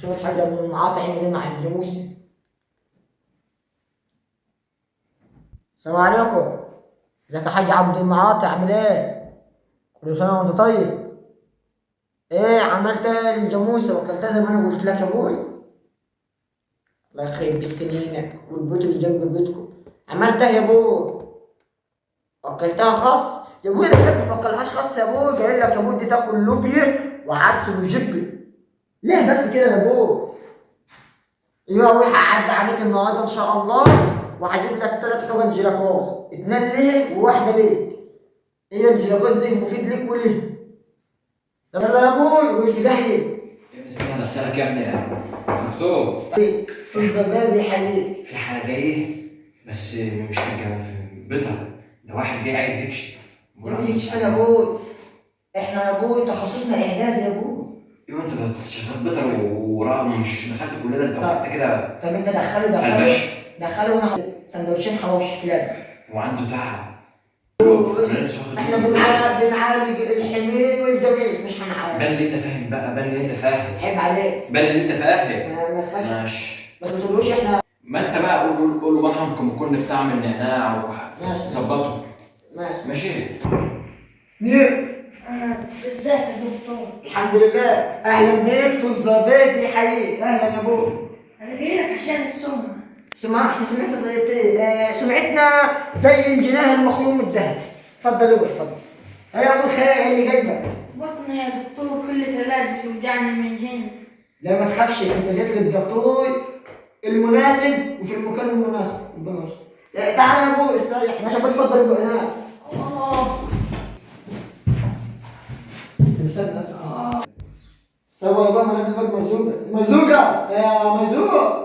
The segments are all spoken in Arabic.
شوف الحاج ابو المعاطي عمل ايه مع الجاموسي. السلام عليكم. ازيك يا حاج عبد المعاطي، عامل ايه؟ كل سنه وانت طيب. ايه عملت ايه للجاموسه واكلتها زي ما انا قلت لك يا ابوي؟ الله يخرب بسنينك والبيوت اللي جنب بيتكم. عملت ايه يا ابوي؟ اكلتها خس يا ابوي؟ انا ما اكلهاش خس يا ابوي، قايل لك يا ابوي دي تاكل لوبيا وعدس وجبه. ليه بس كده يا ابوي؟ يا ابوي هعدي عليك النهارده ان شاء الله وهجيب لك 3 حقن جلاكوز، 2 ليه وواحده ليك. هي الجلاكوز دي مفيد ليك وليه؟ يلا يا ابوي وش في داهيه؟ يا مسكين هدخلك يا ابني يا دكتور. في الزباب يحييك. في حالة جاية بس مش في بيطر، ده واحد جاي عايز يكشف. يكشف يا ابوي. احنا يا ابوي تخصصنا اعداد يا ابوي. ايوه انت شغال بيطر ورغم مش دخلت كل ده انت وقت كده. طب انت دخله وانا سندوتشين حواوشي كلاب. وعنده تعب. احنا بنعالج الحمير والجميس مش هنعالج. بان اللي انت فاهم بقى، بان اللي انت فاهم. عيب عليك. بان اللي انت فاهم. ما تخافش. ماشي. بس ما تقولوش احنا. ما انت بقى قول له مرحمكم كنا بتعمل نعناع ماشي. وظبطه. ماشي. ماشي. مين؟ ازيك يا دكتور؟ الحمد لله. اهلا بيك والظبيط يحييك. اهلا يا ابوي. انا جاي لك عشان السمعة. احنا سمعتنا زي سمعتنا زي الجناه المخروم الذهب. اتفضل يا ابوي اتفضل. يا ابوي خير، ايه اللي جايبك؟ بطني يا دكتور كل 3 بتوجعني من هنا. لا ما تخافش، انت جيت للدكتور المناسب وفي المكان المناسب. ربنا يستر. تعالى يا ابوي استريح. ماشي يا ابوي اتفضل يا ابوي هناك. استنى استوى يا بابا، انا بدك مزوقه يا مزوق.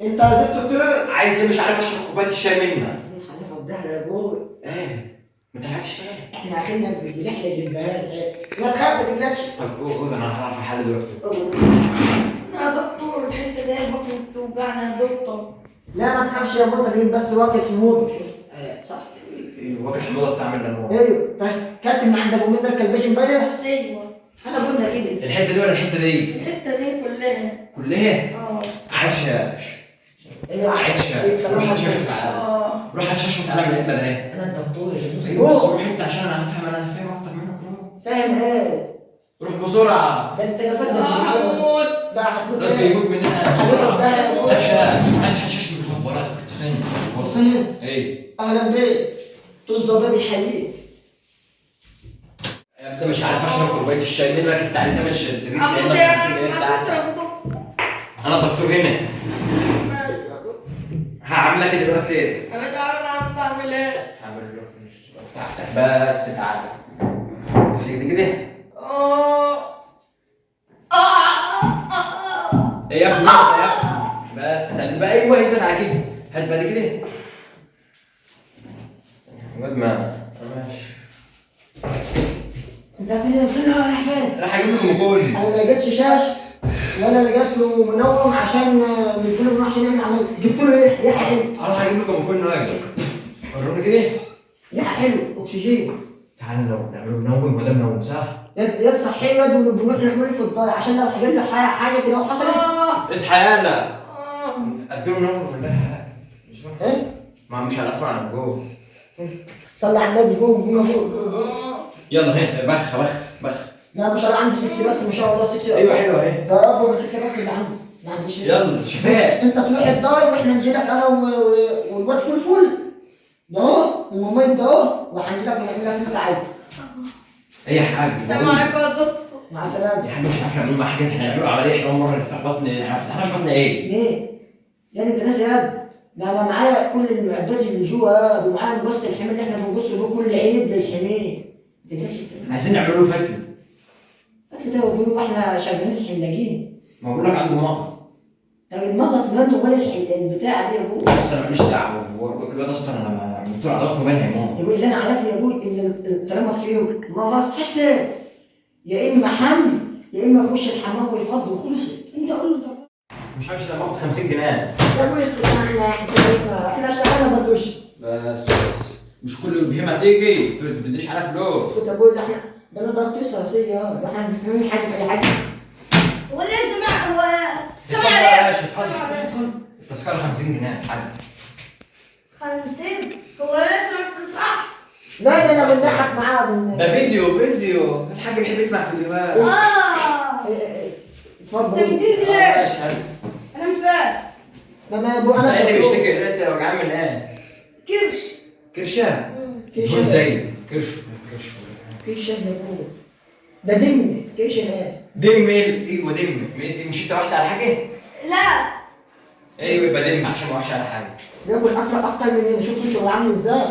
انت زفت طير. عايز ايه؟ مش عارف اشرب كوبايه الشاي منك. هناخد ده يا ابوي. ايه؟ ما تعرفش تشتغل؟ احنا اخدنا برحله جبال. لا تخاف ما تقلقش. طب قول انا هعرف الحل دلوقتي. يا دكتور الحتة دي بطني بتوجعني يا دكتور. لا ما تخافش يا ابوي، انت بس واكل حموضه. شفت؟ صح. ايه واكل حموضه بتعمل لموت؟ ايوه كلت من عند ابو منى الكلبش امبارح. ايوه انا قلنا كده. الحته دي ولا الحته دي؟ الحتة دي كلها. كلها؟ اه. عشاش. ايوه عشاش. روح هتشاش وتعالى. اه. روح هتشاش وتعالى من العلبه ده. انا الدكتور يا ايوه بس جدع. روح انت عشان انا هفهم اكتر منك. فاهم ايه؟ روح بسرعه. ده انت جفت هموت. ده هتموت. الراجل يموت مننا. هتموت ده يا ابوي. هات حشاش من المخدرات تخين. فين؟ ايه؟ اهلا بيك. طز بابي يحييك. يا ابني مش عارف اشرب كوبايه الشاي دي، انت عايزها مش تريد هموت العلبه يا 50 جنيه بتاعتك. دكتور. انا دكتور هنا. هعمل لك دلوقتي. انا تعرف انا بعمل ايه؟ هعمل لك بتاعتك بس تعالى. امسك دي كده. ايه يا ابني يا ابني بس خلي بقى. ايوه اثبت على كده. هات بقى دي كده. واد ما ماشي. انت فين يا حسين؟ راح اجيب لكم كل. انا ما لقيتش شاش ولا لقيت له منوم عشان قلت له عشان يعمل عمل. جبت له ايه؟ يا حلو. هروح اجيب لكم كل راجل. وروني كده. يا حلو اكسجين. تعالى لو نعمله منوم وده منوم صح؟ يا صحي يا ابني بنروح نعمله في الضايع عشان لو حصل له حاجه كده وحصلت. اصحى يلا. اديله منوم ولا مش فاهم. ايه؟ ما مش هنسمع عن جوه. صلي على النبي. قوم قوم. يلا هنا بخ. لا مش انا عندي 6 باكس ما شاء الله 6. ايوه حلوه اهي. ده اكبر 6 باكس اللي عندي. ما عنديش. يلا شفاء. انت تروح الضاي واحنا نجي لك انا والواد فلفل ده اهو المميز ده اهو وهنجي لك ونعمل لك اللي انت عايزه. اي حاجه. السلام عليكم يا دكتور. مع السلامه. يا حاج مش عارف نعمل حاجات. احنا هنعملوا عمليه. احنا اول مره نفتح بطن. احنا ما فتحناش بطن ايه؟ ليه؟ يا انت ناسي ياد. لا انا معايا كل المعدات اللي جوه ومعايا مقص الحمير اللي احنا بنقصه له كل عيب للحمير. ما تقلقش. عايزين نعمل له فتله. فتله ده بيقولوا احنا شغالين حلاجين. ما بقول لك عنده مغص. طب المغص مالته مال البتاع دي يا ابوي؟ بس انا ماليش دعوه. الواد اصلا انا دكتور عضلات مبان هيموت. يقول لي انا عارف يا ابوي ان طالما فيه مغص حشتين يا اما حمل يا اما يخش الحمام ويفض وخلصت. انت قول له ده. مش عارف انا باخد 50 جنيه. يا ابوي اسكت. احنا اشتغلنا بدوش. بس مش كل بهيمه تيجي ما تديش على فلوس. اسكت يا ابوي. ده احنا ده انا ضربت راسيه. ده احنا بنفهمين حاجه في اي حاجه. ولازم هو اتفضل ادخل. التذكرة 50 جنيه يا حاج. 50. هو اسمك صح؟ لا ده انا بنضحك معاه ده فيديو الحاج بيحب يسمع فيديوهات. اتفضل. ده 200 جنيه. ماشي حلو. انا مش فاهم. ده ما يبقى انت انا ايه اللي دكتور. بيشتكي؟ انت وجعان من ايه؟ كرش. كرشاه. كيش دهون زايد. كرش. كيش يا ابوي. ده دم كيش ايه؟ دم ايوه دم. مش انت واحد على حاجه؟ لا. ايوه يبقى دم عشان ما وحش على حاجه. بياكل اكتر من هنا، شوف وشه عامل ازاي.